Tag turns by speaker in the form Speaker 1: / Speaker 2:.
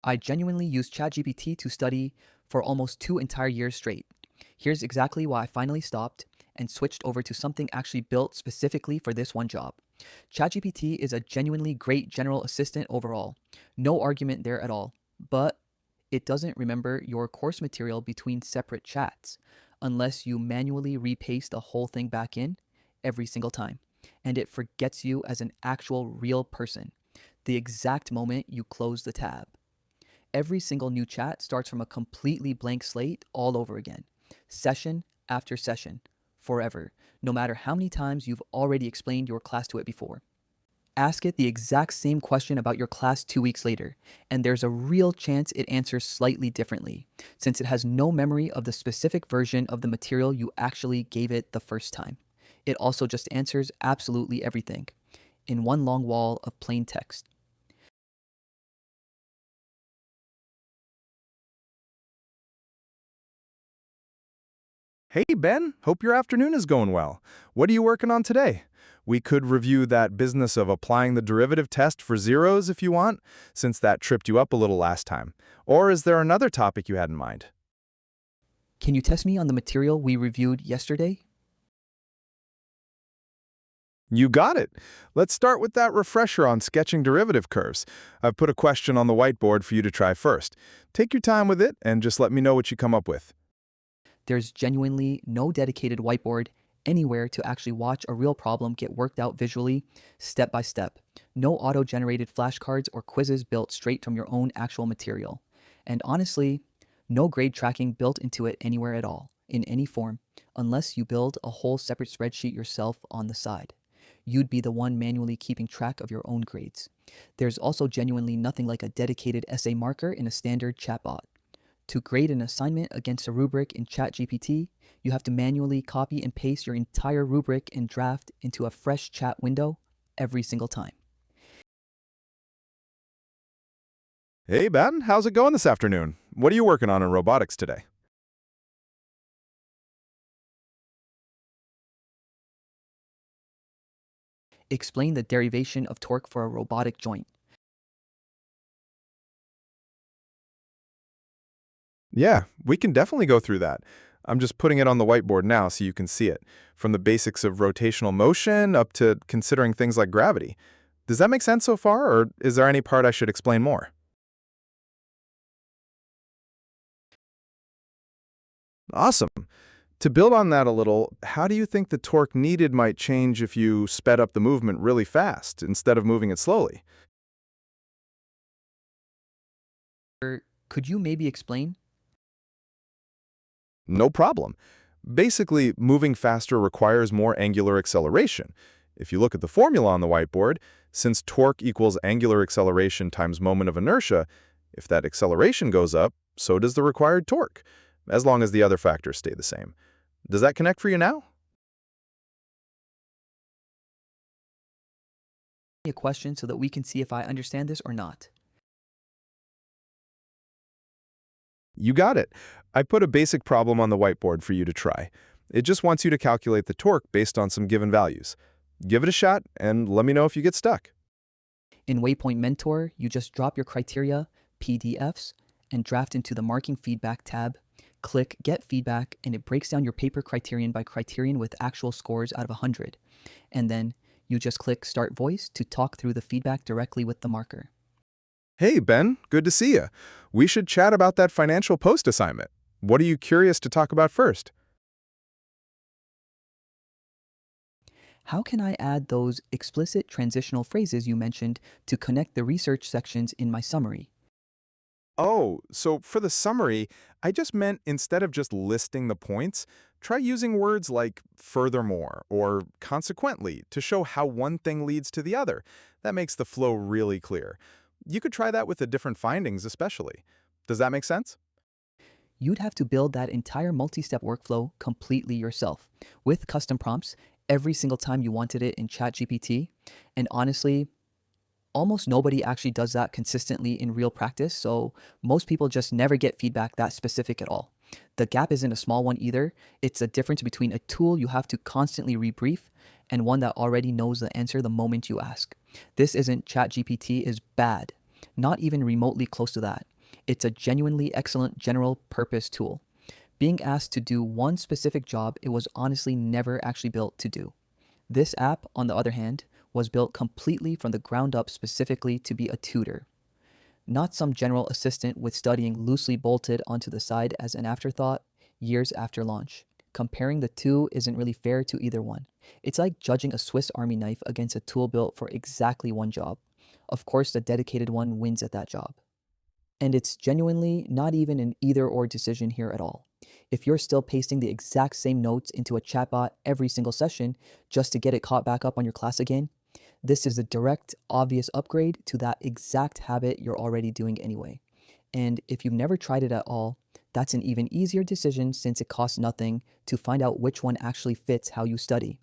Speaker 1: I genuinely used ChatGPT to study for almost 2 entire years straight. Here's exactly why I finally stopped and switched over to something actually built specifically for this one job. ChatGPT is a genuinely great general assistant overall. No argument there at all. But it doesn't remember your course material between separate chats unless you manually repaste the whole thing back in every single time. And it forgets you as an actual real person the exact moment you close the tab. Every single new chat starts from a completely blank slate all over again, session after session, forever, no matter how many times you've already explained your class to it before. Ask it the exact same question about your class 2 weeks later, and there's a real chance it answers slightly differently, since it has no memory of the specific version of the material you actually gave it the first time. It also just answers absolutely everything in one long wall of plain text.
Speaker 2: Hey, Ben. Hope your afternoon is going well. What are you working on today? We could review that business of applying the derivative test for zeros if you want, since that tripped you up a little last time. Or is there another topic you had in mind?
Speaker 1: Can you test me on the material we reviewed yesterday?
Speaker 2: You got it. Let's start with that refresher on sketching derivative curves. I've put a question on the whiteboard for you to try first. Take your time with it and just let me know what you come up with.
Speaker 1: There's genuinely no dedicated whiteboard anywhere to actually watch a real problem get worked out visually, step by step. No auto-generated flashcards or quizzes built straight from your own actual material. And honestly, no grade tracking built into it anywhere at all, in any form, unless you build a whole separate spreadsheet yourself on the side. You'd be the one manually keeping track of your own grades. There's also genuinely nothing like a dedicated essay marker in a standard chatbot. To grade an assignment against a rubric in ChatGPT, you have to manually copy and paste your entire rubric and draft into a fresh chat window every single time.
Speaker 2: Hey, Ben. How's it going this afternoon? What are you working on in robotics today?
Speaker 1: Explain the derivation of torque for a robotic joint.
Speaker 2: Yeah, we can definitely go through that. I'm just putting it on the whiteboard now so you can see it, from the basics of rotational motion up to considering things like gravity. Does that make sense so far, or is there any part I should explain more? Awesome. To build on that a little, how do you think the torque needed might change if you sped up the movement really fast instead of moving it slowly?
Speaker 1: Could you maybe explain?
Speaker 2: No problem. Basically, moving faster requires more angular acceleration. If you look at the formula on the whiteboard, since torque equals angular acceleration times moment of inertia, if that acceleration goes up, so does the required torque, as long as the other factors stay the same. Does that connect for you now?
Speaker 1: A question so that we can see if I understand this or not.
Speaker 2: You got it. I put a basic problem on the whiteboard for you to try. It just wants you to calculate the torque based on some given values. Give it a shot and let me know if you get stuck.
Speaker 1: In Waypoint Mentor, you just drop your criteria, PDFs, and draft into the Marking Feedback tab. Click Get Feedback, and it breaks down your paper criterion by criterion with actual scores out of 100. And then you just click Start Voice to talk through the feedback directly with the marker.
Speaker 2: Hey, Ben, good to see you. We should chat about that financial post assignment. What are you curious to talk about first?
Speaker 1: How can I add those explicit transitional phrases you mentioned to connect the research sections in my summary?
Speaker 2: Oh, so for the summary, I just meant instead of just listing the points, try using words like furthermore or consequently to show how one thing leads to the other. That makes the flow really clear. You could try that with the different findings especially. Does that make sense?
Speaker 1: You'd have to build that entire multi-step workflow completely yourself with custom prompts every single time you wanted it in ChatGPT. And honestly, almost nobody actually does that consistently in real practice, so most people just never get feedback that specific at all. The gap isn't a small one either. It's a difference between a tool you have to constantly rebrief and one that already knows the answer the moment you ask. This isn't ChatGPT is bad, not even remotely close to that. It's a genuinely excellent general purpose tool. Being asked to do one specific job it was honestly never actually built to do. This app, on the other hand, was built completely from the ground up specifically to be a tutor, not some general assistant with studying loosely bolted onto the side as an afterthought years after launch. Comparing the two isn't really fair to either one. It's like judging a Swiss Army knife against a tool built for exactly one job. Of course, the dedicated one wins at that job. And it's genuinely not even an either or decision here at all. If you're still pasting the exact same notes into a chatbot every single session just to get it caught back up on your class again, this is a direct, obvious upgrade to that exact habit you're already doing anyway. And if you've never tried it at all, that's an even easier decision since it costs nothing to find out which one actually fits how you study.